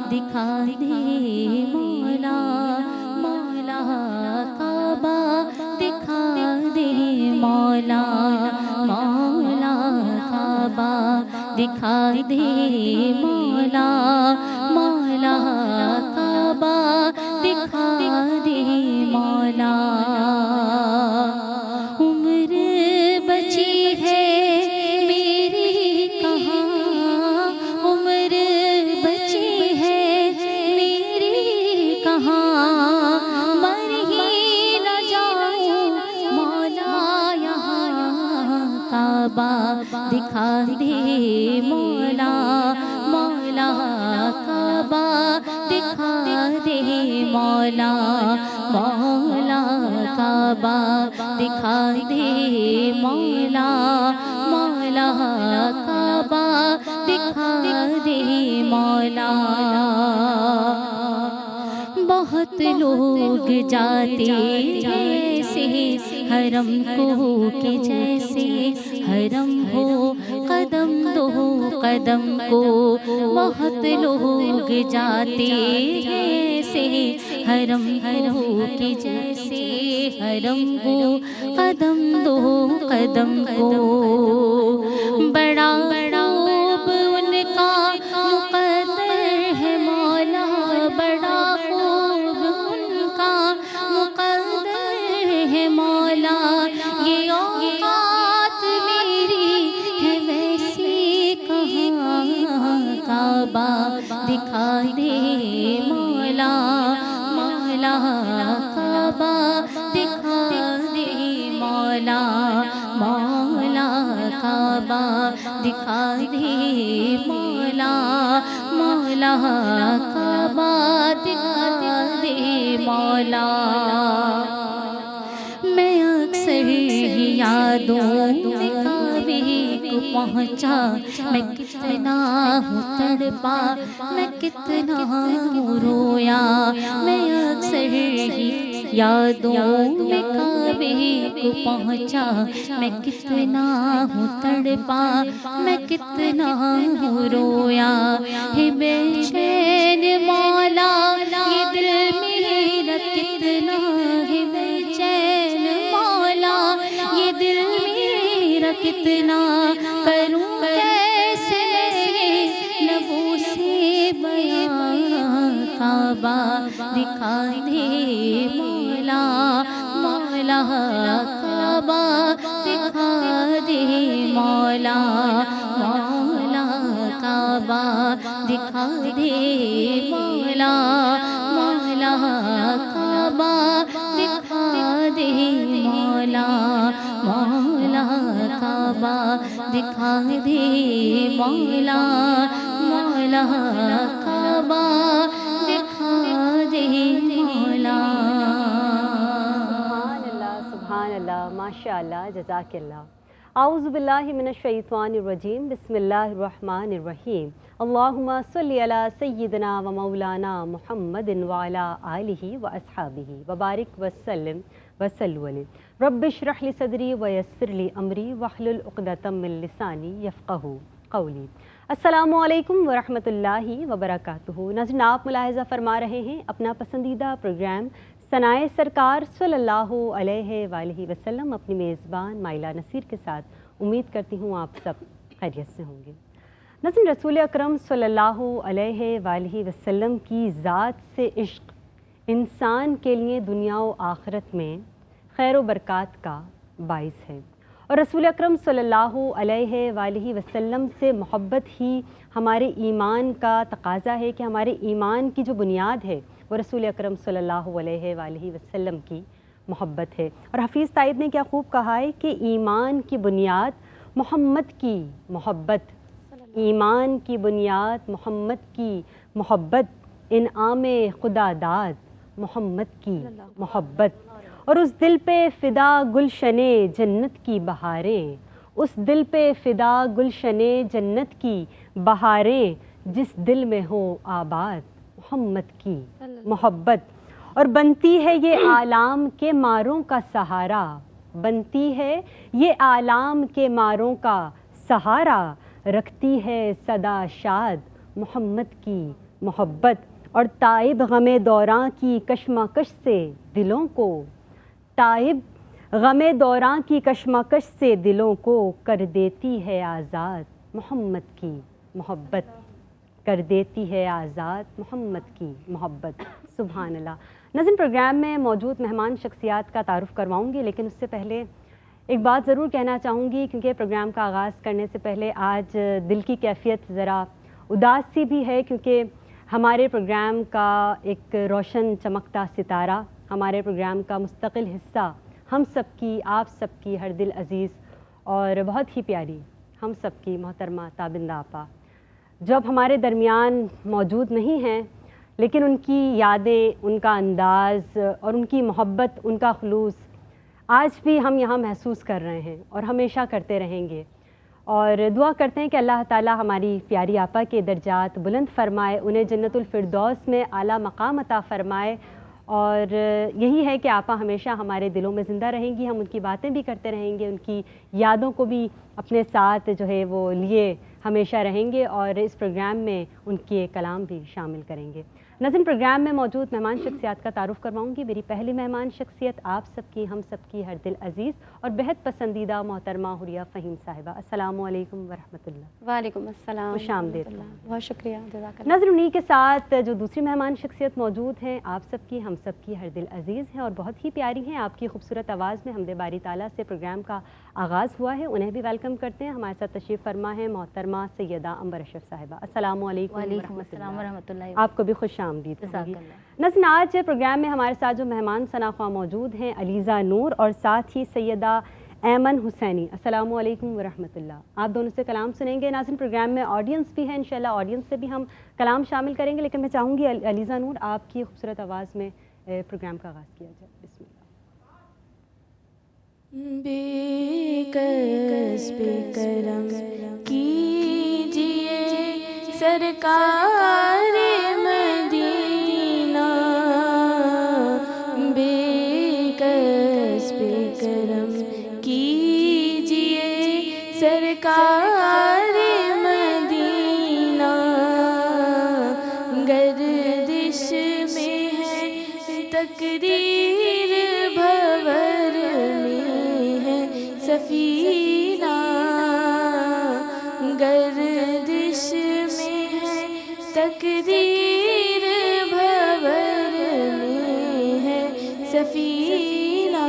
दिखा दे मौला, मौला काबा दिखा दे मौला, मौला काबा दिखा दे मौला, मौला काबा दिखा दे मौला। उम्र बची है मेरी कहाँ, उम्र बची है मेरी कहाँ, मर ही न जाऊं मौला यहाँ, काबा दिखा दे मौला, मौला काबा दिखा दे मौला, मौला काबा दिखा दे मौला, मौला काबा दिखा दे मौला। बहुत लोग जाते ऐसे हरम को के जैसे, हरम हो कदम दो कदम को, बहुत लोग जाते ऐसे हरम को के जैसे, हरम हो कदम दो कदम को। बड़ा खूब उनका मुक़द्दर है मौला, बड़ा खूब उनका मुक़द्दर है मौला, ये औकात मेरी है वैसी कहाँ, काबा दिखा दे मौला, मौला काबा दिखा दे मौला, मौला काबा दिखा दे मौला, मौला काबा दिखा दे मौला। मैं अक्सर यादों में काबे को पहुँचा, मैं कितना हूँ तड़पा, मैं कितना हूँ रोया, मैं अक्सर यादों में काबे को पहुँचा, मैं कितना हूँ तड़पा, मैं कितना हूँ रोया। हे बेचैन मौला ये दिल मेरा कितना है बेचैन मौला, ये दिल मेरा कितना, करूँ कैसे लबों से बयां, काबा दिखा दे मौला, मौला काबा दिखा दे मौला, मौला काबा दिखा दे मौला, मौला काबा दिखा दे मौला, मौला काबा दिखा दे मौला, मौला काबा दिखा दे मौला। सुभान अल्लाह, माशाअल्लाह, जज़ाकल्लाह। आऊज़ु बिल्लाहि मिनश शैतानिर रजीम, बिस्मिल्लाहिर रहमानिर रहीम। अल्लाहुम्मा सल्लि अला सय्यिदिना व मौलाना मुहम्मदिन व अला आलिहि व अस्हाबिहि व बारिक व सल्लिम व सल्लु अलैहि। रब्बिश रह ली सदरी व यस्सिर ली अमरी वहलुल उक़दतम मिन लिसानी यफ़क़हू क़ौली। अस्सलामु अलैकुम व रहमतुल्लाहि व बरकातुहू। नाज़रीन, आप मुलाहिज़ा फरमा रहे हैं अपना पसंदीदा प्रोग्राम सनाए सरकार सल्लल्लाहु अलैहि वालैहि वसल्लम अपनी मेज़बान माइला नसीर के साथ। उम्मीद करती हूँ आप सब खैरियत से होंगे। नाज़रीन, रसूल अकरम सल्लल्लाहु अलैहि वालैहि वसल्लम की ज़ात से इश्क इंसान के लिए दुनिया व आखिरत में खैर व बरक़ात का बाइस है, और रसूल अकरम सल्लल्लाहु अलैहि वालैहि वसल्लम से मोहब्बत ही हमारे ईमान का तकाज़ा है कि हमारे ईमान की जो बुनियाद है वो रसूल अकरम सल्लल्लाहु अलैहि वालैहि वसल्लम की मोहब्बत है। और हफ़ीज़ ताइब ने क्या खूब कहा है कि ईमान की बुनियाद मोहम्मद की मोहब्बत, ईमान की बुनियाद मोहम्मद की मोहब्बत, इनाम खुदा दाद मोहम्मद की मोहब्बत। और उस दिल पे फ़िदा गुलशने जन्नत की बहारें, उस दिल पे फ़िदा गुलशने जन्नत की बहारें, जिस दिल में हो आबाद मोहम्मद की मोहब्बत। और बनती है ये आलाम के मारों का सहारा, बनती है ये आलाम के मारों का सहारा, रखती है सदा शाद मोहम्मद की मोहब्बत और ताइब गमे दौरां की कशमकश से दिलों को, ताइब गमे दौरां की कशमकश से दिलों को कर देती है आज़ाद मोहम्मद की मोहब्बत, कर देती है आज़ाद मोहम्मद की मोहब्बत। सुभान अल्लाह। नाज़रीन, प्रोग्राम में मौजूद मेहमान शख्सियात का तारुफ़ करवाऊँगी, लेकिन उससे पहले एक बात ज़रूर कहना चाहूँगी, क्योंकि प्रोग्राम का आगाज़ करने से पहले आज दिल की कैफियत ज़रा उदास सी भी है, क्योंकि हमारे प्रोग्राम का एक रोशन चमकता सितारा, हमारे प्रोग्राम का मुस्तकिल हिस्सा, हम सब की, आप सब की हर दिल अज़ीज़ और बहुत ही प्यारी हम सब की मोहतरमा ताबिंदा आपा, जब हमारे दरमियान मौजूद नहीं हैं, लेकिन उनकी यादें, उनका अंदाज़ और उनकी मोहब्बत, उनका खुलूस आज भी हम यहाँ महसूस कर रहे हैं और हमेशा करते रहेंगे। और दुआ करते हैं कि अल्लाह ताला हमारी प्यारी आपा के दर्जात बुलंद फरमाए, उन्हें जन्नतुल फिरदौस में आला मकाम अता फरमाए। और यही है कि आपा हमेशा हमारे दिलों में ज़िंदा रहेंगी, हम उनकी बातें भी करते रहेंगे, उनकी यादों को भी अपने साथ जो है वो लिए हमेशा रहेंगे और इस प्रोग्राम में उनके कलाम भी शामिल करेंगे। नाज़रीन, प्रोग्राम में मौजूद मेहमान शख्सियात का तारुफ़ करवाऊँगी। मेरी पहली मेहमान शख्सियत आप सबकी, हम सबकी हर दिल अज़ीज़ और बेहद पसंदीदा मोहतरमा हुरिया फ़हीम साहिबा। अस्सलामु अलैकुम व रहमतुल्लाह। वालेकुम अस्सलाम। खुशामदीद। बहुत शुक्रिया, जज़ाकल्लाह। नाज़रीन, उन्हीं के साथ जो दूसरी मेहमान शख्सियत मौजूद हैं, आप सबकी, हम सबकी हर दिल अज़ीज़ हैं और बहुत ही प्यारी हैं। आपकी खूबसूरत आवाज़ में हमदे बारी ताला से प्रोग्राम का आगाज़ हुआ है, उन्हें भी वेलकम करते हैं। हमारे साथ तशरीफ़ फरमा है मोहतरमा सैयदा अंबर अशरफ साहिबा। अस्सलामु अलैकुम व रहमतुल्लाह। आपको भी खुशामदीद। नाज़रीन, आज प्रोग्राम में हमारे साथ जो मेहमान सनाख्वा मौजूद हैं, अलीज़ा नूर और साथ ही सैयदा ऐमन हुसैनी। अस्सलामु अलैकुम व रहमतुल्लाह। आप दोनों से कलाम सुनेंगे। नाज़रीन, प्रोग्राम में ऑडियंस भी है, इंशाल्लाह ऑडियंस से भी हम कलाम शामिल करेंगे, लेकिन मैं चाहूँगी अलीज़ा नूर आपकी खूबसूरत आवाज़ में प्रोग्राम का आगाज़ किया जाए। बिस्मिल्लाह। बेकस बेकरम कीजिए सरकार मदीना, बेकस बेकरम कीजिए सरकार मदीना, गर्दिश में है तकदीर भंवर में है सफीना, गर्दिश में है तकदीर भंवर में है सफीना,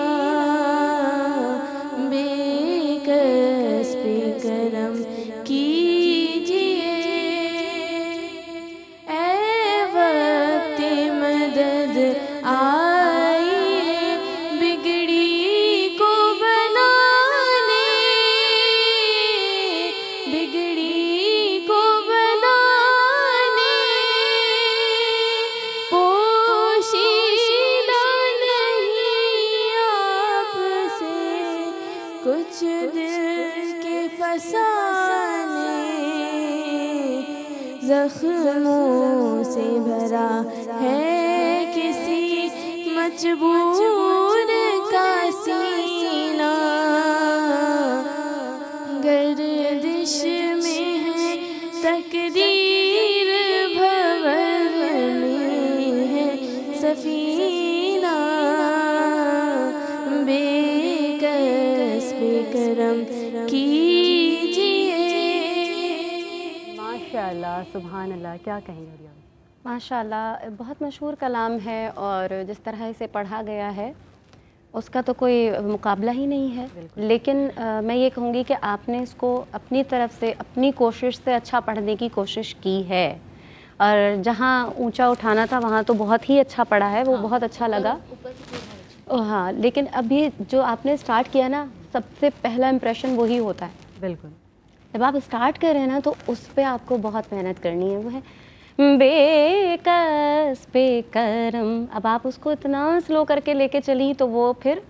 बेकस बेकरम कीजिए ऐ वक्त मदद आइए बिगड़ी को बनाने, बिगड़ी को बनाने, पोशीदा नहीं आपसे कुछ दिल के फसाने, जख्मों से भरा है किसी मजबूर का सीना, गर्दिश में है तकदीर भंवर में है सफीना, बेकस बेकरम कीजिए। माशाअल्लाह, सुभान अल्लाह। क्या कहेंगे हुरिया? माशाअल्लाह, बहुत मशहूर कलाम है और जिस तरह इसे पढ़ा गया है उसका तो कोई मुकाबला ही नहीं है। लेकिन मैं ये कहूँगी कि आपने इसको अपनी तरफ से, अपनी कोशिश से अच्छा पढ़ने की कोशिश की है और जहाँ ऊंचा उठाना था वहाँ तो बहुत ही अच्छा पढ़ा है, वो बहुत अच्छा लगा। हाँ, लेकिन अभी जो आपने स्टार्ट किया ना, सबसे पहला इम्प्रेशन वही होता है। बिल्कुल। जब आप स्टार्ट कर रहे हैं ना तो उस पर आपको बहुत मेहनत करनी है, वो है बेकस बेकरम। अब आप उसको इतना स्लो करके लेके चली तो वो फिर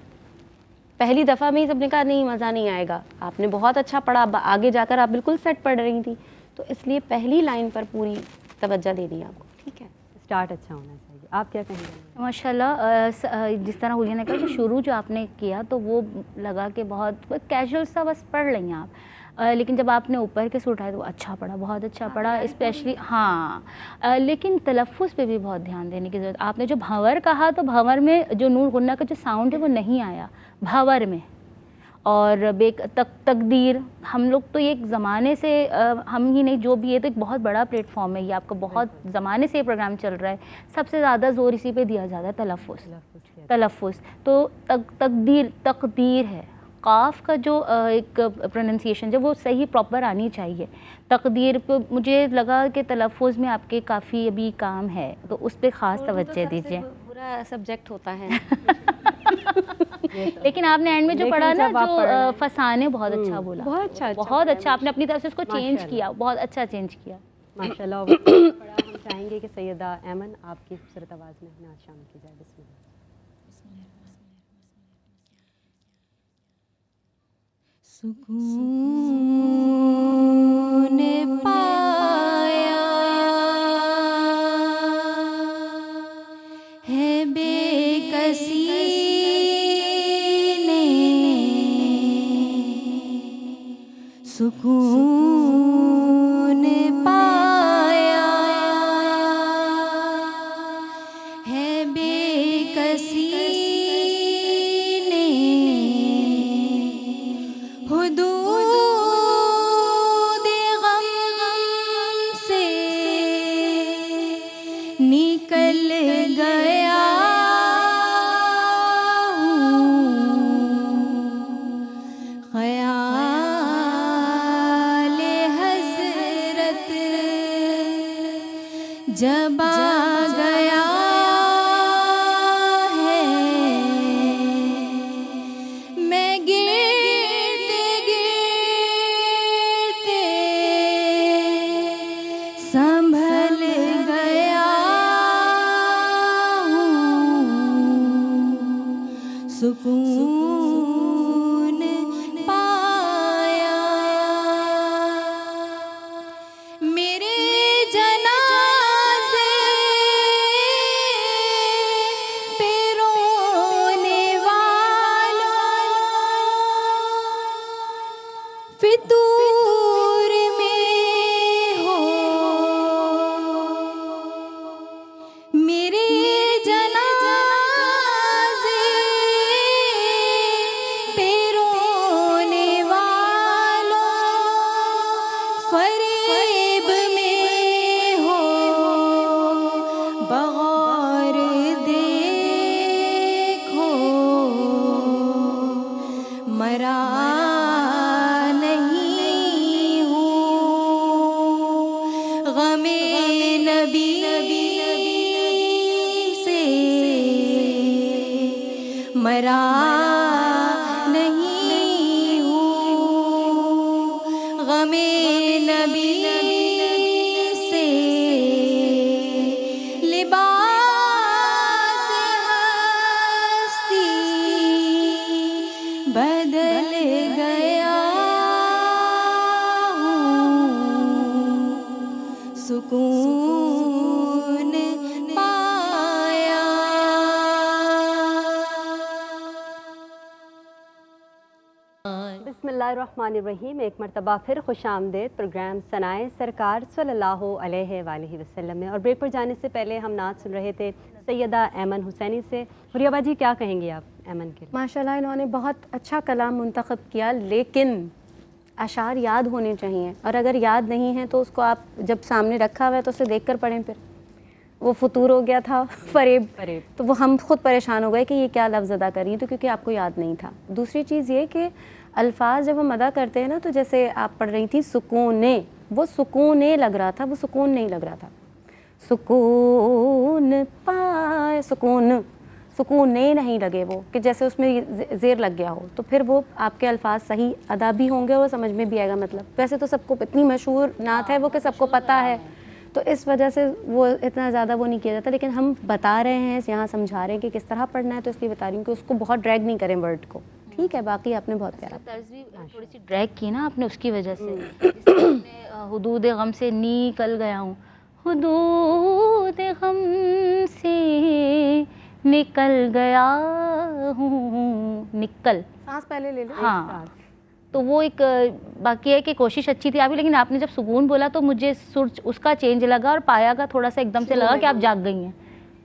पहली दफ़ा में ही सबने कहा नहीं, मज़ा नहीं आएगा। आपने बहुत अच्छा पढ़ा, आगे जाकर आप बिल्कुल सेट पढ़ रही थी, तो इसलिए पहली लाइन पर पूरी तवज्जो देनी है आपको, ठीक है? स्टार्ट अच्छा होना चाहिए। आप क्या कहेंगे? माशाल्लाह, जिस तरह हुलिया ने कहा कि शुरू जो आपने किया तो वो लगा कि बहुत कैजुअल सा बस पढ़ लेंगे आप। लेकिन जब आपने ऊपर के से उठाया तो वो अच्छा पड़ा, बहुत अच्छा पड़ा, स्पेशली हाँ। लेकिन तलफ़्फ़ुज़ पे भी बहुत ध्यान देने की ज़रूरत। आपने जो भंवर कहा तो भंवर में जो नून गुन्ना का जो साउंड है वो नहीं आया भंवर में। और तकदीर, हम लोग तो ये एक ज़माने से हम ही नहीं जो भी है, तो एक बहुत बड़ा प्लेटफॉर्म है ये, आपका बहुत ज़माने से ये प्रोग्राम चल रहा है, सबसे ज़्यादा ज़ोर इसी पे दिया जाता है तलफ़्फ़ुज़। तो तकदीर है, काफ का जो एक प्रोनंसिएशन जो वो सही प्रॉपर आनी चाहिए। तकदीर पे मुझे लगा कि तलफ़्फ़ुज़ में आपके काफ़ी अभी काम है, तो उस पर ख़ास तवज्जो दीजिए। बुरा सब्जेक्ट होता है लेकिन आपने एंड में जो पढ़ा ना, जो फसाने, बहुत अच्छा बोला, बहुत अच्छा आपने अपनी तरफ से उसको चेंज किया, बहुत अच्छा चेंज किया माशाल्लाह। पढ़ा हम चाहेंगे कि सैयदा ऐमन आपकी खूबसूरत आवाज़ में नात शामिल की जाए। बिस्मिल्लाह। सुकून पाया है बेकसी ने, सुकून पाया है बेकसी ने, हुदूद गम से निकल गया हूँ, ख़याल हज़रत जब आ गया है, मैं गिरते गिरते संभल गया हूँ, सुकून पाया। मेरे जनाज़े पे रोने वालों, फितूर में हो, मेरे जनाज़े पे रोने वालों, फरेब में हो, बग़ौर देखो, मरा नहीं हूँ, ग़मे नबी से मरा नहीं हूँ, ग़मे नबी से लिबास हस्ती बदल गया हूँ, सुकून पाया। बिस्मिल्लाहिर्रहमानिर्रहीम। एक मरतबा फिर खुश आमदेद प्रोग्राम सनाए सरकार सल्लल्लाहु अलैहि वसल्लम में। और ब्रेक पर जाने से पहले हम नात सुन रहे थे सैयदा ऐमन हुसैनी से। हुरिया जी क्या कहेंगी आप ऐमन के लिए? माशाल्लाह इन्होंने बहुत अच्छा कलाम मुंतखब किया, लेकिन अशार याद होने चाहिए, और अगर याद नहीं है तो उसको आप जब सामने रखा हुआ है तो उसे देख कर पढ़ें। फिर वो फतूर हो गया था, फरेब, तो वो हम खुद परेशान हो गए कि ये क्या लफ्ज़ अदा कर रही है, तो क्योंकि आपको याद नहीं था। दूसरी चीज़ ये कि अल्फाज जब हम अदा करते हैं ना, तो जैसे आप पढ़ रही थी सुकूने, वो सुकूने लग रहा था, वो सुकून नहीं लग रहा था। सुकून पाए, सुकूने नहीं लगे वो, कि जैसे उसमें ज़ेर लग गया हो, तो फिर वो आपके अल्फाज सही अदा भी होंगे और समझ में भी आएगा। मतलब वैसे तो सबको इतनी मशहूर नात है वो कि सबको पता है, तो इस वजह से वो इतना ज़्यादा वो नहीं किया जाता। लेकिन हम बता रहे हैं यहाँ, समझा रहे हैं कि किस तरह पढ़ना है, तो इसलिए बता रही हूँ कि उसको बहुत ड्रैग नहीं करें वर्ड को। ठीक है, बाकी आपने बहुत प्यारा तर्ज भी थोड़ी सी ड्रैग की ना आपने, उसकी वजह से। जिसमें हुदूद गम से निकल गया हूँ, हुदूद गम से निकल गया हूँ, निकल सांस पहले ले लो। हाँ, तो वो एक बाकी है कि कोशिश अच्छी थी आपकी, लेकिन आपने जब सुकून बोला तो मुझे सुर उसका चेंज लगा और पाया का थोड़ा सा एकदम से लगा कि आप जाग गई हैं।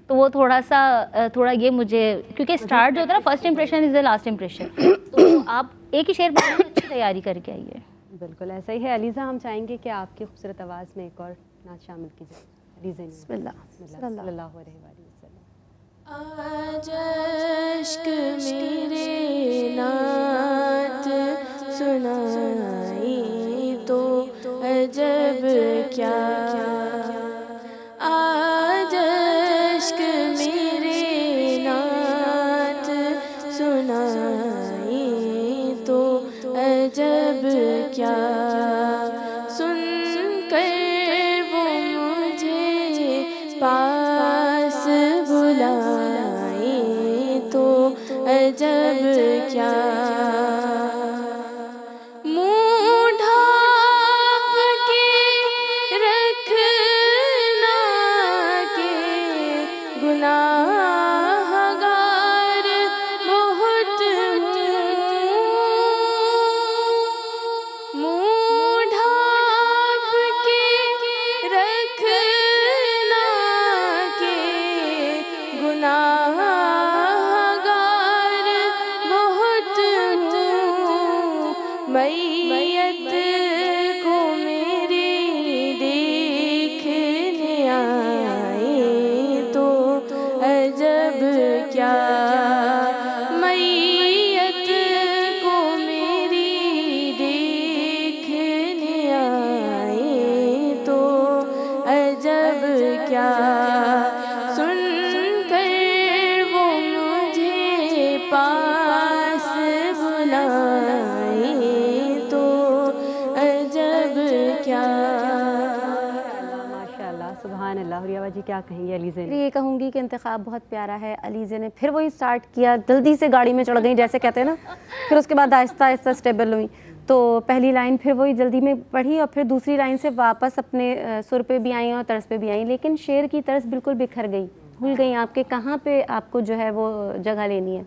तो वो थोड़ा सा थोड़ा ये मुझे, क्योंकि स्टार्ट जो होता है ना, first impression is the last impression, तो आप एक ही शेर पढ़ने में अच्छी तैयारी करके आइए। बिल्कुल ऐसा ही है। अलीज़ा, हम चाहेंगे कि आपकी खूबसूरत आवाज़ में एक और नाच शामिल की जाए। अलीज़ा, सल्लल्लाहु अलैहि वसल्लम। आज अश्क मेरे नात सुनाई तो अजब क्या, आज अश्क मेरे नात सुनाई तो अजब क्या, सुन कर वो मुझे पास बुलाए तो अजब क्या, मुँह ढाँप के रखना के गुनाहगार बहुत हूँ, मुँह ढाँप के रखना के गुनाहगार बहुत हूँ, मैयत को मेरे देखने आए तो अजब क्या, मैयत को मेरी देखने आए तो अजब क्या, सुन कर वो मुझे पास बुलाए तो अजब क्या। माशाल्लाह, सुभान अल्लाह। और यावा जी क्या कहेंगे अलीज़ा फिर ने? ये कहूँगी कि इंतखाब बहुत प्यारा है। अलीज़ा ने फिर वही स्टार्ट किया, जल्दी से गाड़ी में चढ़ गई जैसे कहते हैं ना, फिर उसके बाद आहिस्ता आहिस्ता स्टेबल हुई। तो पहली लाइन फिर वही जल्दी में पढ़ी और फिर दूसरी लाइन से वापस अपने सुर पे भी आई और तर्ज पे भी आई, लेकिन शेर की तर्ज बिल्कुल बिखर गई, भूल गई आपके कहाँ पे आपको जो है वो जगह लेनी है।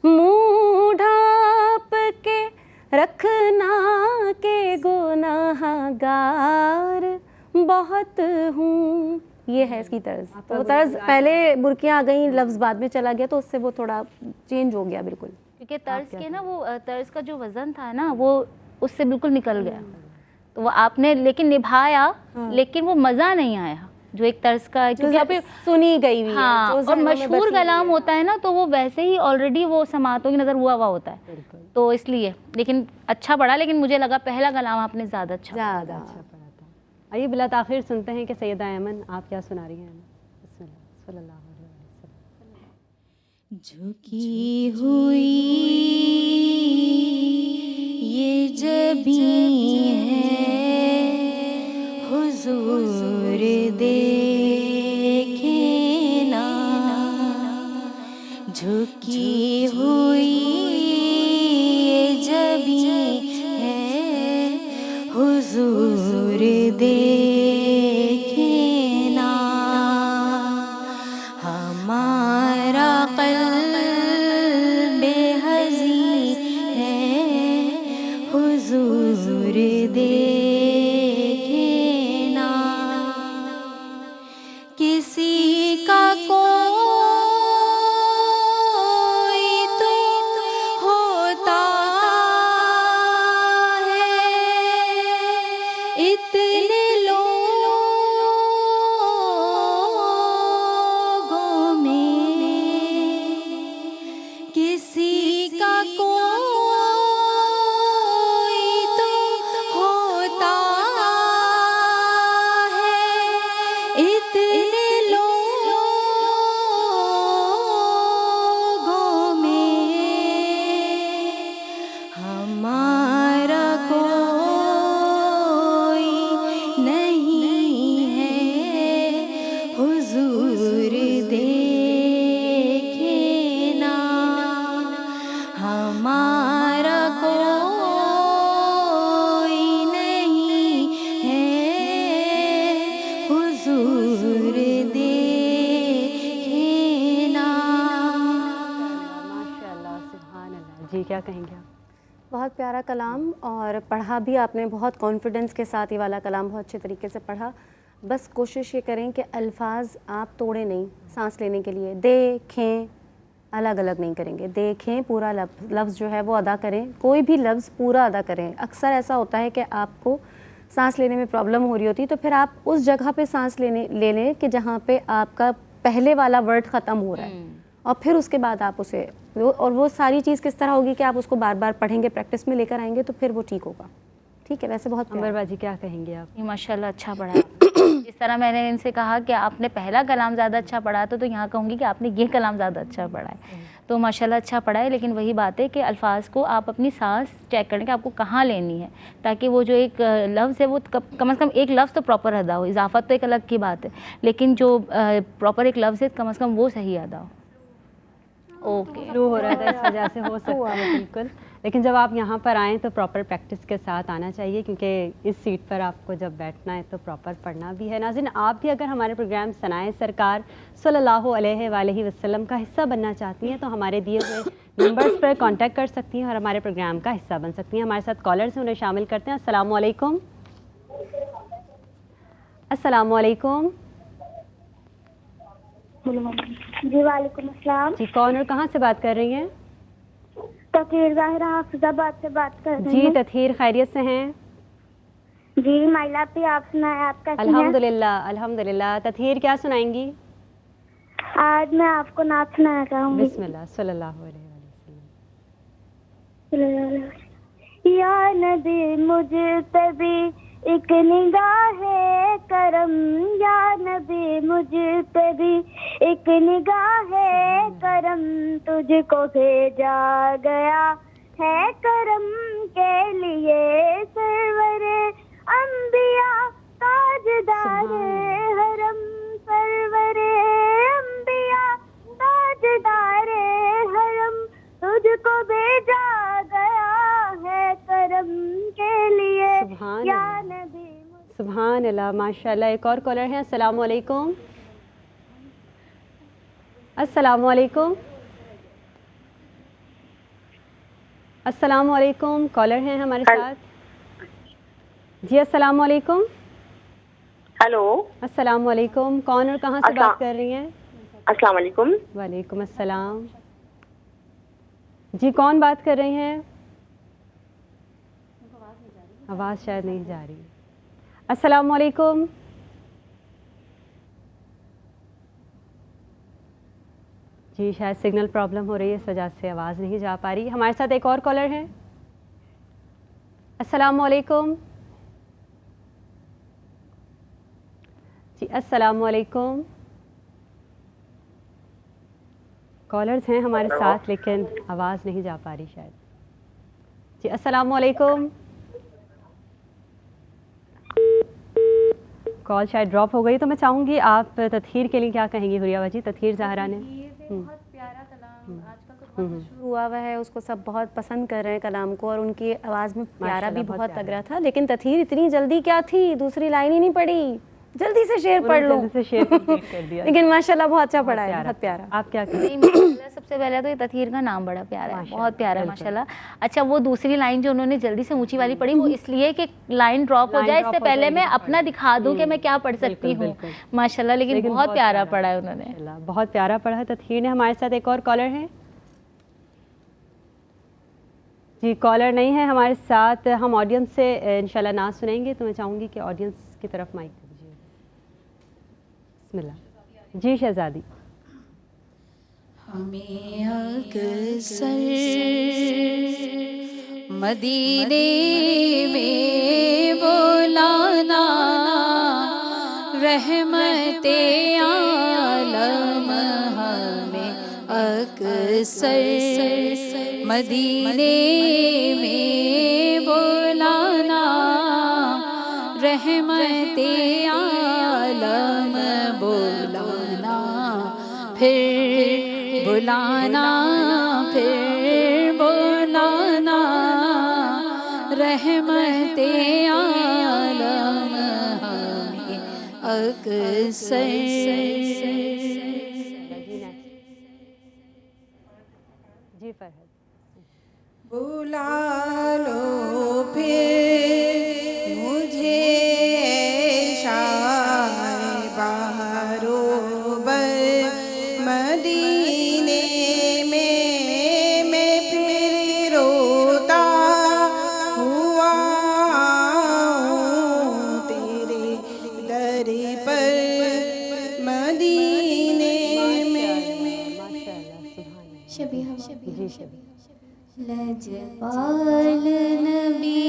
मुँह ढाँप के रखना के गुनाहगार बहुत हूँ, ये है इसकी तर्ज। तो तर्ज पहले बुरकियाँ आ गई, लफ्ज़ बाद में चला गया, तो उससे वो थोड़ा चेंज हो गया बिल्कुल। क्योंकि तर्ज के ना वो तर्ज का जो वज़न था ना वो उससे बिल्कुल निकल गया, तो वो आपने लेकिन निभाया, लेकिन वो मज़ा नहीं आया जो एक तर्ज का, क्योंकि आप सुनी गई हुई हाँ, है, जो और ज़हनों में मशहूर बसी हुई कलाम होता है ना, तो वो वैसे ही ऑलरेडी वो समातों की नज़र हुआ होता है, तो इसलिए। लेकिन अच्छा पढ़ा, लेकिन मुझे लगा पहला कलाम आपने ज़्यादा अच्छा पढ़ा। ज़्यादा। अच्छा पढ़ा था। आइए बिला ताखिर सुनते हैं कि सैयदा ऐमन आप क्या सुना रही हैं। बिस्मिल्लाह, सल्लल्लाहु अलैहि वसल्लम। झुकी हुई ये जबीं है हुजूर देखे ना, झुकी हुई ये जबीं है हुजूर देखे ना, हमारा क़ल्ब हज़ीं है हुजूर देखे ना, किसी का कोई तो होता है, इतने लोगों में किसी का कोई तो होता है, इतने लोगों में हमारा कोई नहीं है हुजूर देखे ना, हमारा कोई नहीं है हुजूर देखे ना। माशाल्लाह, सुभान अल्लाह। जी क्या कहेंगे आप? बहुत प्यारा कलाम, और पढ़ा भी आपने बहुत कॉन्फिडेंस के साथ, ये वाला कलाम बहुत अच्छे तरीके से पढ़ा। बस कोशिश ये करें कि अल्फाज आप तोड़ें नहीं, सांस लेने के लिए देखें, अलग अलग नहीं करेंगे, देखें, पूरा लफ्ज़ जो है वो अदा करें, कोई भी लफ्ज़ पूरा अदा करें। अक्सर ऐसा होता है कि आपको सांस लेने में प्रॉब्लम हो रही होती है, तो फिर आप उस जगह पे सांस ले लें कि जहाँ पे आपका पहले वाला वर्ड ख़त्म हो रहा है, और फिर उसके बाद आप उसे और वो सारी चीज़ किस तरह होगी कि आप उसको बार बार पढ़ेंगे, प्रैक्टिस में लेकर आएंगे, तो फिर वो ठीक होगा। ठीक है, वैसे बहुत अंबर बाजी क्या कहेंगे आप? ये माशाल्लाह अच्छा पढ़ा है आपने। जिस तरह मैंने इनसे कहा कि आपने पहला कलाम ज़्यादा अच्छा पढ़ा, तो यहाँ कहूँगी कि आपने ये कलाम ज़्यादा अच्छा पढ़ा है। तो माशाल्लाह अच्छा पढ़ा है, लेकिन वही बात है कि अल्फाज को आप अपनी सांस चेक करें कि आपको कहाँ लेनी है, ताकि वो जो एक लफ्ज़ है वो कम से कम एक लफ्ज़ तो प्रॉपर अदा हो। इजाफत तो एक अलग की बात है, लेकिन जो प्रॉपर एक लफ्ज़ है कम से कम वो सही अदा हो। ओके, फ्लो हो रहा था, इस वजह से हो सकता है बिल्कुल। लेकिन जब आप यहाँ पर आएँ तो प्रॉपर प्रैक्टिस के साथ आना चाहिए, क्योंकि इस सीट पर आपको जब बैठना है तो प्रॉपर पढ़ना भी है। नाज़रीन, आप भी अगर हमारे प्रोग्राम सनाए सरकार सल्लल्लाहु अलैहि वसल्लम का हिस्सा बनना चाहती हैं तो हमारे दिए हुए नंबर्स पर कांटेक्ट कर सकती हैं और हमारे प्रोग्राम का हिस्सा बन सकती हैं। हमारे साथ कॉलर्स हैं, उन्हें शामिल करते हैं। अस्सलामु अलैकुम। अस्सलामु अलैकुम। जी वालेकुम अस्सलाम। जी, कौन और कहाँ से बात कर रही हैं? तकीर ज़ाहिरा हाफिजाबाद से बात कर रही जी हूँ। तथहीर, खैरियत से हैं? जी माइला पे, आप सुनाए, आप कैसी हैं? अल्हम्दुलिल्लाह अल्हम्दुलिल्लाह। तथहीर क्या सुनाएंगी? आज मैं आपको नात सुनाना चाहूँगी। बिस्मिल्लाह सल्लल्लाहु अलैहि वसल्लम। या नबी मुझ पे भी एक निगाह करम, या नबी मुझ पे भी एक निगाह करम, तुझको भेजा गया है करम के लिए, सरवरे अंबिया ताजदार हरम, सरवरे अंबिया ताजदार हरम, तुझको भेजा गया है करम के लिए, सुभान या अल्लाह। नबी। सुभान अल्लाह, माशाल्लाह। एक और कॉलर हैं। अस्सलामु अलैकुम। अस्सलामु अलैकुम। अस्सलामु अलैकुम। कॉलर हैं हमारे साथ। जी अस्सलामु अलैकुम। हेलो। अस्सलामु अलैकुम। कौन और कहाँ से बात कर रही हैं? अस्सलाम वालेकुम। वालेकुम अस्सलाम। जी कौन बात कर रही हैं? आवाज़ शायद नहीं जा रही। अस्सलामु अलैकुम। जी शायद सिग्नल प्रॉब्लम हो रही है, इस वजह से आवाज़ नहीं जा पा रही। हमारे साथ एक और कॉलर हैं। अस्सलामु अलैकुम। जी अस्सलामु अलैकुम। कॉलर्स हैं हमारे साथ लेकिन आवाज़ नहीं जा पा रही शायद। जी अस्सलामु अलैकुम। कॉल शायद ड्रॉप हो गई, तो मैं चाहूँगी आप तथहीर के लिए क्या कहेंगी हुरिया बाजी? तथहीर ज़हरा ने बहुत प्यारा कलाम आजकल तो बहुत मशहूर हुआ हुआ है, उसको सब बहुत पसंद कर रहे हैं कलाम को, और उनकी आवाज़ में प्यारा भी बहुत बहुत प्यारा। लग रहा था। लेकिन तथहीर इतनी जल्दी क्या थी, दूसरी लाइन ही नहीं पढ़ी, जल्दी से शेर पढ़ लो। जल्दी से शेर कंप्लीट कर दिया। लेकिन माशाल्लाह बहुत अच्छा पढ़ा है, बहुत प्यारा। आप क्या कहें? नहीं, माशाल्लाह सबसे पहले तो ये तथहीर का नाम बड़ा प्यारा है, बहुत प्यारा है माशाल्लाह। अच्छा, वो दूसरी लाइन जो उन्होंने जल्दी से ऊंची वाली पढ़ी, वो इसलिए कि लाइन ड्रॉप हो जाए, इससे पहले मैं अपना दिखा दूं कि मैं क्या पढ़ सकती हूँ माशाल्लाह। लेकिन बहुत प्यारा पढ़ा है उन्होंने, माशाल्लाह, बहुत प्यारा पढ़ा है तथहीर ने। हमारे साथ एक और कॉलर हैं। जी कॉलर नहीं है हमारे साथ। हम ऑडियंस से इंशाल्लाह ना सुनेंगे, तो मैं चाहूँगी कि ऑडियंस की तरफ माइक दीजिए। बिस्मिल्लाह। जी शहजादी। हमें अक्सर मदीने में बुलाना, रहमते आलम हमें अक्सर मदीने में बुलाना, रहमते आलम बुलाना, फिर बुलाना, फिर बुलाना, रहमते आलम हमें अक्सर। जी फरहद। बुला लो फिर मुझे शाय बरोबर मदीने में मैं फिर रोता हुआ हूँ तेरे दर पर मदीने में। जी शबी लजपाल नबी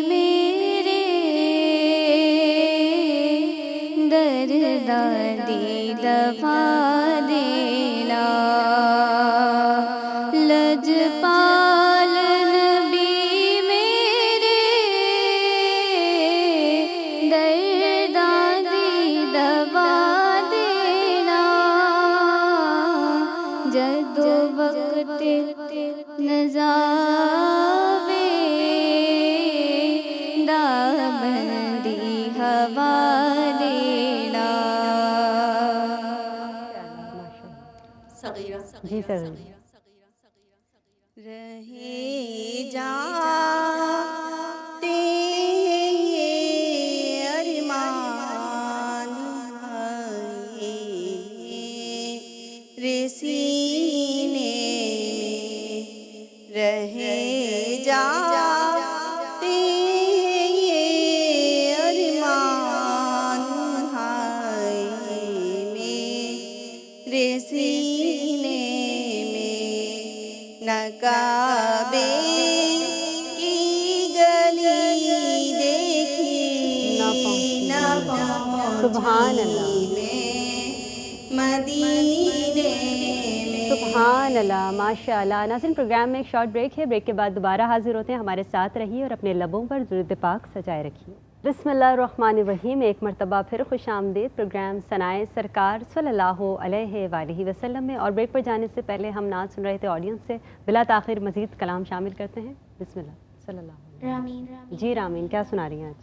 मेरे दर्दादी दफा देना। लजपाल नबी मेरे दर्दादी दफा देना। जदो वक्त नज़ावे दामंदी हवा देना। जी सर रहे जाते ये अरमान है रे सीने में। रहे जाते ये अरमान है मेरे सीने में। न काबे की गली देखी न सुभान अल्लाह मदीने में। सुभान अल्लाह माशाअल्लाह। नाज़रीन प्रोग्राम में एक शॉर्ट ब्रेक है, ब्रेक के बाद दोबारा हाजिर होते हैं। हमारे साथ रहिए और अपने लबों पर दुरूद पाक सजाए रखिए। बिस्मिल्लाहिर्रहमानिर्रहीम। एक मरतबा फिर खुश आमदीद प्रोग्राम सनाए सरकार सल्लल्लाहु अलैहि वसल्लम में। और ब्रेक पर जाने से पहले हम नात सुन रहे थे ऑडियंस से, बिला ताखिर मज़ीद कलाम शामिल करते हैं। बिस्मिल्लाह सल्लल्लाहु अलैहि। जी रामीन, क्या सुना रही हैं आज?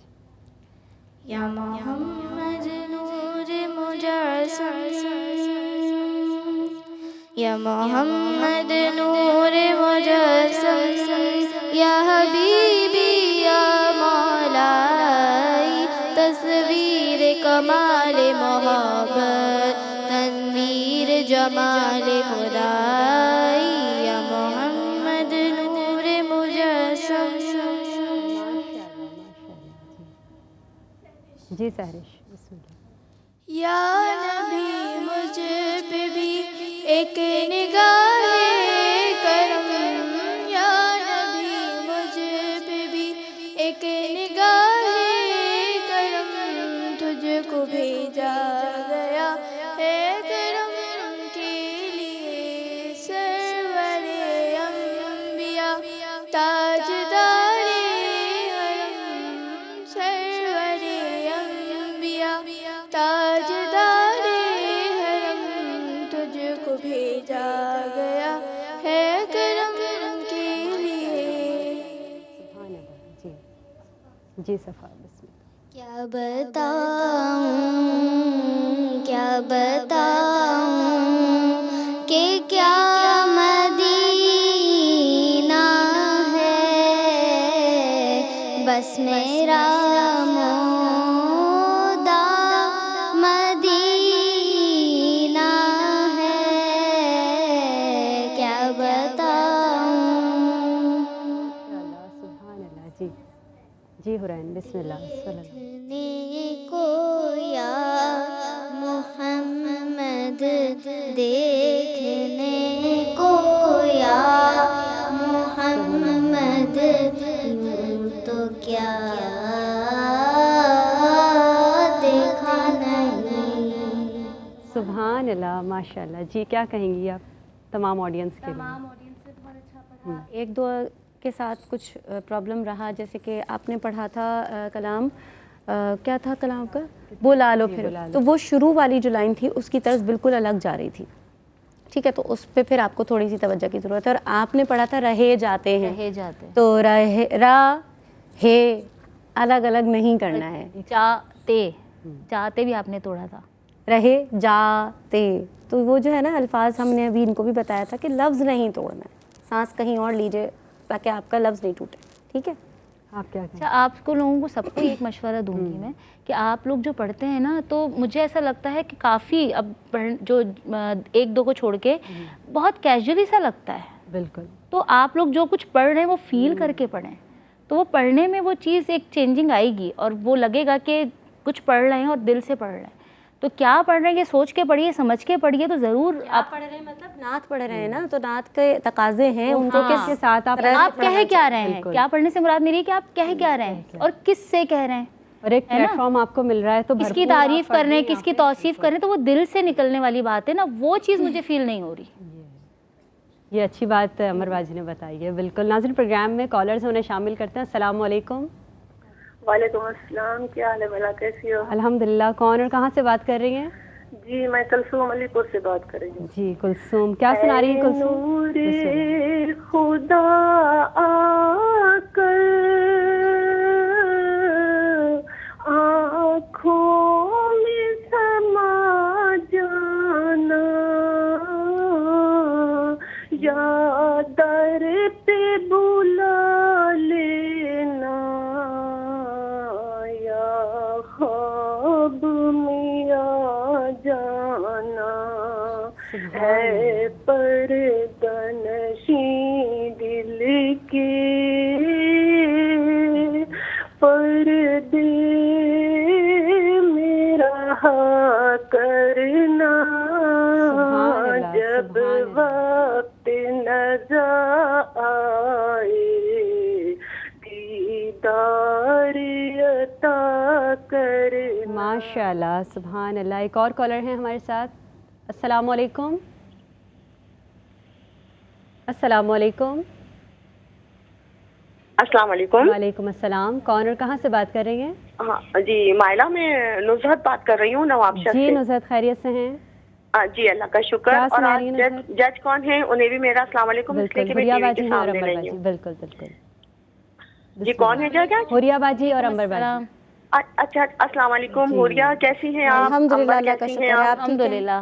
या मोहम्मद नूर मुजस्सम, या मोहम्मद नूर मुजस्सम, या हबीबी या मौलाई, तस्वीर कमाल मोहब्बत, तनवीर जमाल खुदाई, या मोहम्मद नूर मुजस्सम। जी सहरिश बिस्मिल्लाह। या नबी मुझ पे भी एक निगाहे करम, या नबी मुझ पे भी एक निगाहे करम, तुझको भेजा गया है करम के लिए। सरवरे अंबिया ताजदारे हरम, सरवरे अंबिया ताजदारे हरम, तुझको भेजा गया है करम के लिए। सुभान अल्लाह। जी जी सफ़ा बिस्मिल्लाह। क्या बताऊं कि क्या मदीना है, बस मेरा मोदा मदीना है। क्या बताऊं। सुभान अल्लाह। जी जी हुरैन बिस्मिल्लाह सल्लल्लाहु। को या मोहम्मद देखने को या मोहम्मद, यूं तो क्या देखा नहीं। सुभान अल्लाह माशाल्लाह। जी क्या कहेंगी आप तमाम ऑडियंस के लिए? एक दो के साथ कुछ प्रॉब्लम रहा, जैसे कि आपने पढ़ा था कलाम, क्या था कलाम का, बुला लो फिर, तो वो शुरू वाली जो लाइन थी उसकी तर्ज बिल्कुल अलग जा रही थी। ठीक है, तो उस पे फिर आपको थोड़ी सी तवज्जो की ज़रूरत है। और आपने पढ़ा था रहे जाते हैं, रहे जाते, तो रहे रा हे अलग अलग नहीं करना है। जाते, जाते भी आपने तोड़ा था। रहे जाते, तो वो जो है ना अल्फाज, हमने अभी इनको भी बताया था कि लफ्ज़ नहीं तोड़ना है, सांस कहीं और लीजिए ताकि आपका लफ्ज़ नहीं टूटे। ठीक है, आप क्या कहें? अच्छा, आपको लोगों को सबको एक मशवरा दूंगी मैं कि आप लोग जो पढ़ते हैं ना, तो मुझे ऐसा लगता है कि काफ़ी अब जो एक दो को छोड़ के बहुत कैजुअली सा लगता है। बिल्कुल। तो आप लोग जो कुछ पढ़ रहे हैं वो फील करके पढ़ें, तो वो पढ़ने में वो चीज़ एक चेंजिंग आएगी और वो लगेगा कि कुछ पढ़ रहे हैं और दिल से पढ़ रहे हैं। तो क्या पढ़ रहे हैं ये सोच के पढ़िए, समझ के पढ़िए, तो ज़रूर आप पढ़ रहे हैं मतलब नात पढ़ रहे हैं ना, तो नात के तकाजे हैं उनको हाँ। किसके साथ आप कह क्या रहे हैं, क्या पढ़ने से मुराद मेरी है कि आप कह क्या रहे हैं और किस से कह रहे हैं, और एक प्लेटफॉर्म आपको मिल रहा है तो किसकी भरपूर आप तारीफ कर रहे हैं, पढ़िए, किसकी आप तौसीफ कर रहे हैं, तो वो दिल से निकलने वाली बात है ना, वो चीज़ मुझे फील नहीं हो रही। ये अच्छी बात अमर बाजी ने बताई है। बिल्कुल। नाज़रीन, प्रोग्राम में कॉलर्स उन्हें शामिल करते हैं। अस्सलाम वालेकुम। वालेकुम अस्सलाम, क्या हाल है भला, कैसी हो? अल्हम्दुलिल्लाह। कौन और कहाँ से बात कर रही हैं? जी, मैं कुलसूम अलीपुर से बात कर रही हूँ। जी कुलसूम, क्या सुना रही हैं कुलसूम? नूरे खुदा आकर आँखों में समा जाना, या दर पे बुला लेना, या ख्वाब में आ जाना, है परदनशी दिल के पर्दे में रहा करना, जब वक्त नजर आए दीदार अता करना। माशाल्लाह, सुभान अल्लाह। एक और कॉलर हैं हमारे साथ। अस्सलाम वालेकुम। अस्सलाम वालेकुम। अस्सलाम वालेकुम। वालेकुम अस्सलाम। कौन और कहाँ से बात कर रही हैं? हाँ जी, मायला, मैं नुज़हत बात कर रही हूँ नवाबशा जी से। नुज़हत, खैरियत से हैं? जी, अल्लाह का शुक्र। क्या और सुना आज रही हैं नुज़हत? जज कौन है उन्हें भी मेरा अस्सलाम वालेकुम, इसलिए बिल्कुल, कि मैं हुरिया टीवी बाजी के हैं और सामने अंबर नहीं बाजी। हूँ। बिल्कुल बिल्कुल। जी, कौन है जज? हुरिया बाजी और अंबर बाजी। अच्छा, अस्सलाम वालेकुम। जी। हुरिया, कैसी हैं आप? अल्हम्दुलिल्लाह, अंबर, अल्लाह का कैसी शुक्र हैं है, आप? आप ठीक हैं? अल्हम्दुलिल्लाह।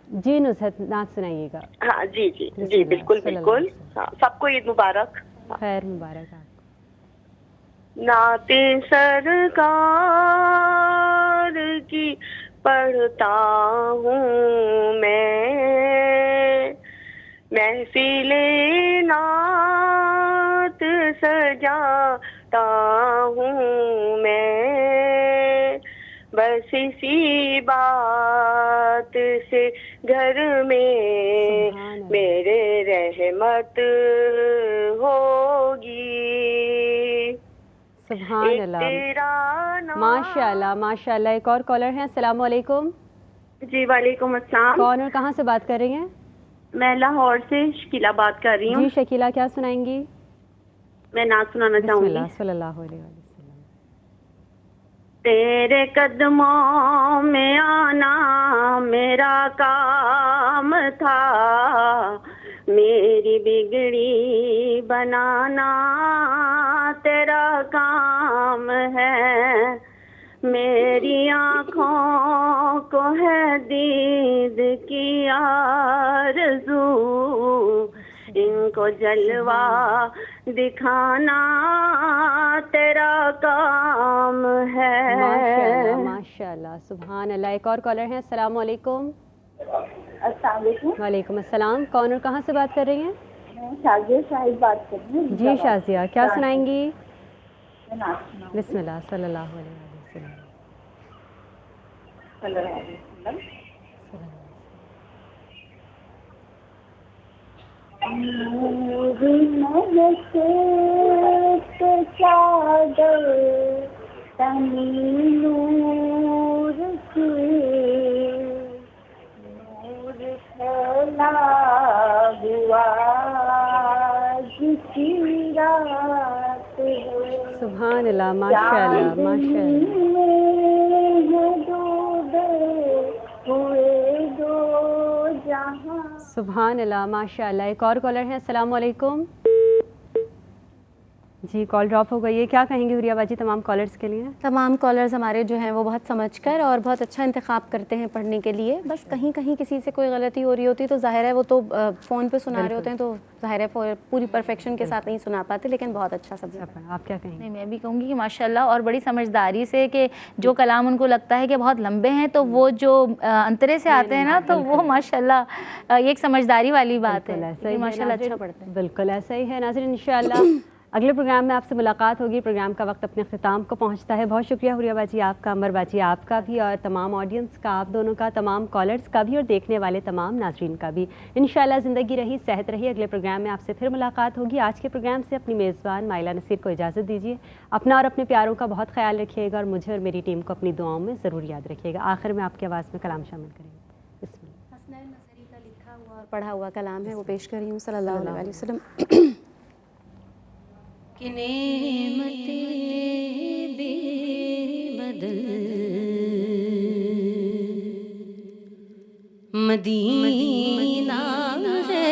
जी नुज़हत, नात सुनाइएगा। हाँ जी जी जी, बिस्मिल्लाह, बिल्कुल सल्लल्लाहु बिल्कुल। हाँ, सबको ईद मुबारक। खैर मुबारक आपको। नाते सरकार की पढ़ता हूँ मैं, महफिले नात सजाता हूँ मैं, बस इसी बात से घर में मेरे रहमत होगी। सुभान अल्लाह, माशाल्लाह माशाल्लाह। एक और कॉलर हैं। अस्सलाम वालेकुम। जी वालेकुम अस्सलाम। कौन और कहाँ से बात कर रही हैं? मैं लाहौर से शकीला बात कर रही हूँ। जी शकीला, क्या सुनाएंगी? मैं नात सुनाना चाहूँगी। बिस्मिल्लाह, सल्लल्लाहु अलैहि वसल्लम। तेरे कदमों में आना मेरा काम था, मेरी बिगड़ी बनाना तेरा काम है, मेरी आँखों को है दीद की आरज़ू, इनको जलवा दिखाना तेरा काम है। माशाल्लाह माशाल्लाह, सुभान अल्लाह। एक और कॉलर हैं। अस्सलाम वालेकुम। अस्सलाम वालेकुम। वालेकुम अस्सलाम। कौन और कहाँ से बात कर रही हैं? मैं शाजिया शाहिद बात कर रही हूँ। जी शाजिया, क्या सुनाएंगी? मैं नात सुनाऊंगी। बिस्मिल्लाह, सल्लल्लाहु अलैहि वसल्लम। सल्लल्लाहु अलैहि वसल्लम। चादर तनी नूर की, नूर फैला हुआ जिसकी रात है। सुभान अल्लाह, माशाल्लाह माशाल्लाह। सुभान अल्लाह, माशाल्लाह। एक और कॉलर हैं। अस्सलाम वालेकुम। जी कॉल ड्रॉप हो गई है, क्या कहेंगे हुरिया बाजी तमाम कॉलर्स के लिए? तमाम कॉलर्स हमारे जो हैं वो बहुत समझकर और बहुत अच्छा इंतखाब करते हैं पढ़ने के लिए। बस कहीं कहीं किसी से कोई गलती हो रही होती है तो ज़ाहिर है वो तो फ़ोन पे सुना रहे होते हैं, तो ज़ाहिर है पूरी परफेक्शन के साथ नहीं सुना पाते, लेकिन बहुत अच्छा सब्जेक्ट है। आप क्या कहेंगे? नहीं, मैं भी कहूँगी कि माशाल्लाह और बड़ी समझदारी से कि जो कलाम उनको लगता है कि बहुत लंबे हैं तो वो जो अंतरे से आते हैं ना तो वो माशाल्लाह ये एक समझदारी वाली बात है, लेकिन माशाल्लाह अच्छा पढ़ते हैं। बिल्कुल ऐसा ही है नाज़रीन। इंशाअल्लाह अगले प्रोग्राम में आपसे मुलाकात होगी। प्रोग्राम का वक्त अपने ख़िताम को पहुंचता है। बहुत शुक्रिया हुरिया बाजी आपका, अमर बाजी आपका भी, और तमाम ऑडियंस का, आप दोनों का, तमाम कॉलर्स का भी और देखने वाले तमाम नाज़रीन का भी। इंशाअल्लाह ज़िंदगी रही, सेहत रही। अगले प्रोग्राम में आपसे फिर मुलाकात होगी। आज के प्रोग्राम से अपनी मेज़बान माइला नसीर को इजाज़त दीजिए। अपना और अपने प्यारों का बहुत ख्याल रखिएगा और मुझे और मेरी टीम को अपनी दुआओं में ज़रूर याद रखिएगा। आखिर में आपकी आवाज़ में कलाम शामिल करेंगे। बिस्मिल्लाह। हसनैन नसरी का लिखा हुआ और पढ़ा हुआ कलाम है, वो पेश कर रही हूँ। सल्लल्लाहु अलैहि वसल्लम। कि नेमतें बेबदल मदीना है,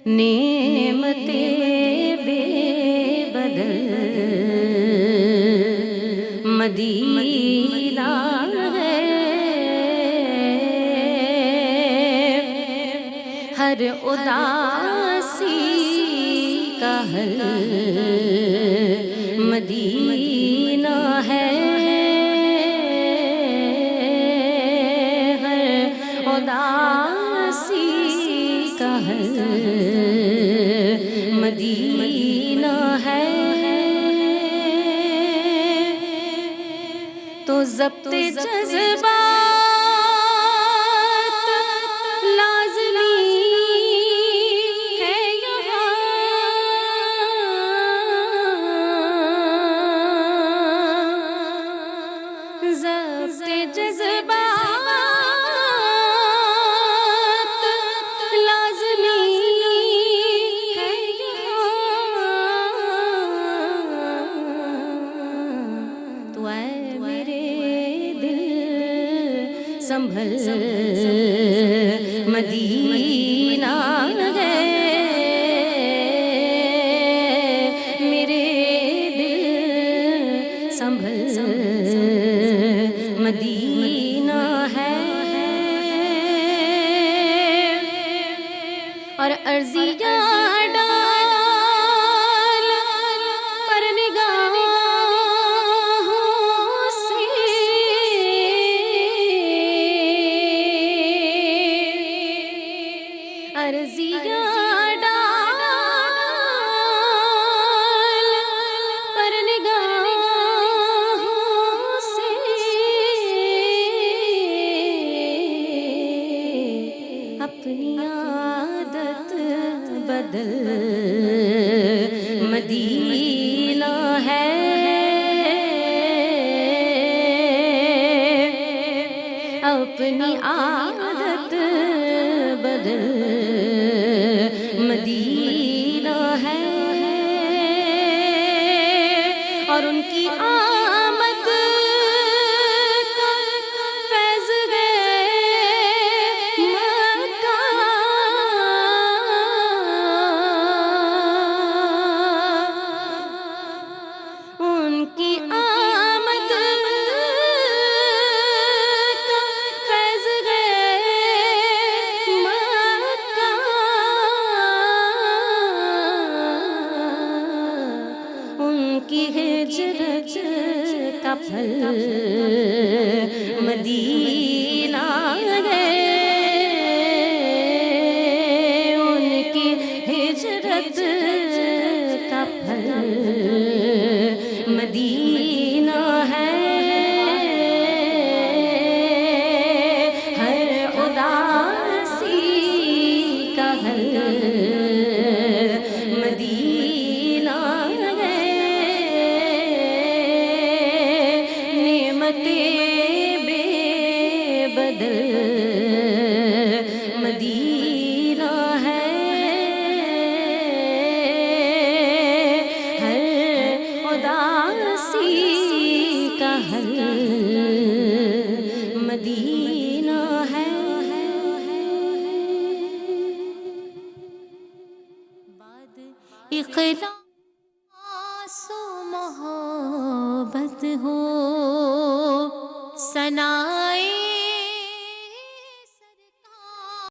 नेमतें बेबदल मदीना है, हर उदासी का हल मदीना है, हर उदासी का हल मदीना है। तो ज़ब्ते जज़्बा संभल मदीना है, मेरे दिल संभल मदीना है। और अर्जिया मदीना है, अपनी आदत बदल मदीना है, और उनकी आमद का फैज़ है मक्का, उनकी आमद का फैज़ है मक्का, उनकी हिजरत का फल मदीना है, उनकी हिजरत का फल मदीना है, हर उदासी का हल मदीना है, नेमतें इखलास मोहब्बत हो, सनाए